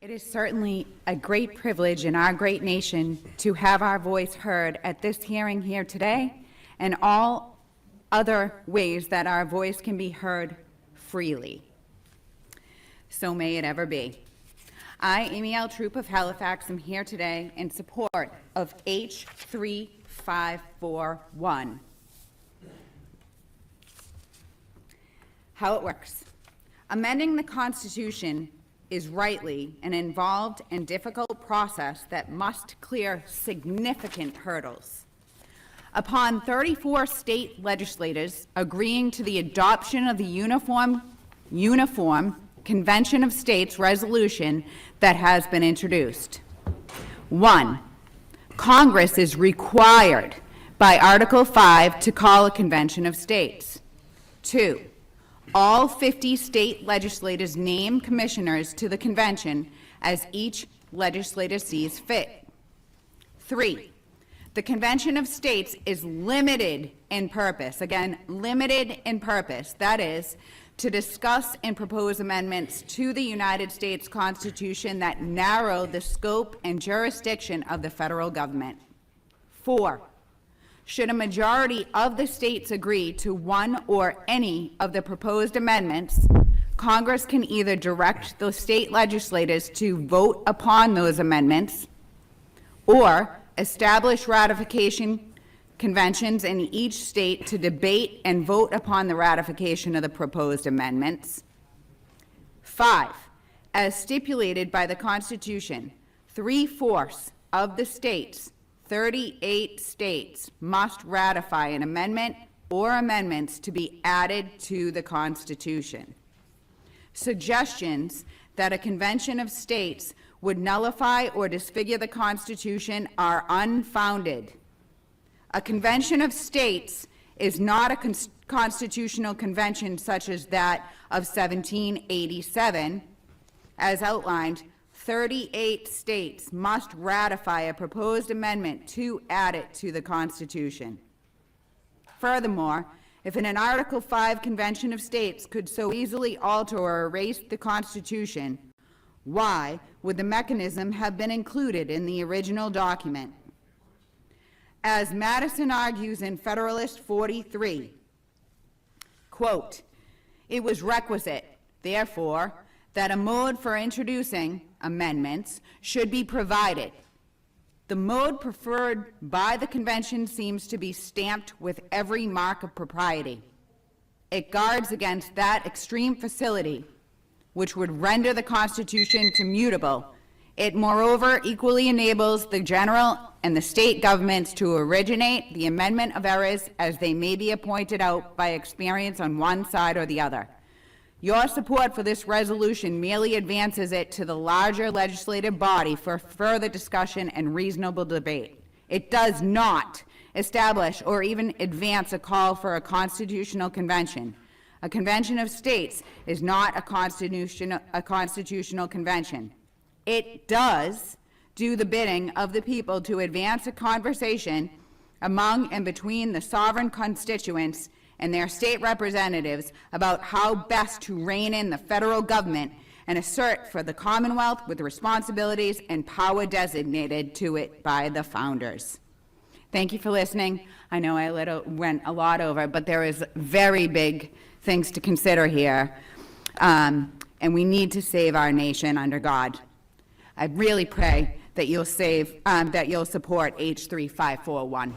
It is certainly a great privilege in our great nation to have our voice heard at this hearing here today and all other ways that our voice can be heard freely. So may it ever be. I, Amy L. Troop of Halifax, am here today in support of H3541. How it works. Amending the Constitution is rightly an involved and difficult process that must clear significant hurdles. Upon 34 state legislators agreeing to the adoption of the Uniform Convention of States resolution that has been introduced. 1. Congress is required by Article 5 to call a Convention of States. 2. All 50 state legislators name commissioners to the convention as each legislator sees fit. 3. The Convention of States is limited in purpose, again, limited in purpose, that is, to discuss and propose amendments to the United States Constitution that narrow the scope and jurisdiction of the federal government. 4. Should a majority of the states agree to one or any of the proposed amendments, Congress can either direct the state legislators to vote upon those amendments or establish ratification conventions in each state to debate and vote upon the ratification of the proposed amendments. 5. As stipulated by the Constitution, 3/4 of the states, 38 states, must ratify an amendment or amendments to be added to the Constitution. Suggestions that a convention of states would nullify or disfigure the Constitution are unfounded. A convention of states is not a constitutional convention such as that of 1787. As outlined, 38 states must ratify a proposed amendment to add it to the Constitution. Furthermore, if an Article 5 Convention of States could so easily alter or erase the Constitution, why would the mechanism have been included in the original document? As Madison argues in Federalist 43, quote, "It was requisite, therefore, that a mode for introducing amendments should be provided. The mode preferred by the convention seems to be stamped with every mark of propriety. It guards against that extreme facility which would render the Constitution immutable. It, moreover, equally enables the general and the state governments to originate the amendment of errors as they may be pointed out by experience on one side or the other. Your support for this resolution merely advances it to the larger legislative body for further discussion and reasonable debate. It does not establish or even advance a call for a constitutional convention. A convention of states is not a constitutional convention. It does do the bidding of the people to advance a conversation among and between the sovereign constituents and their state representatives about how best to rein in the federal government and assert for the Commonwealth with responsibilities and power designated to it by the founders." Thank you for listening. I know I went a lot over, but there is very big things to consider here, and we need to save our nation under God. I really pray that you'll support H3541.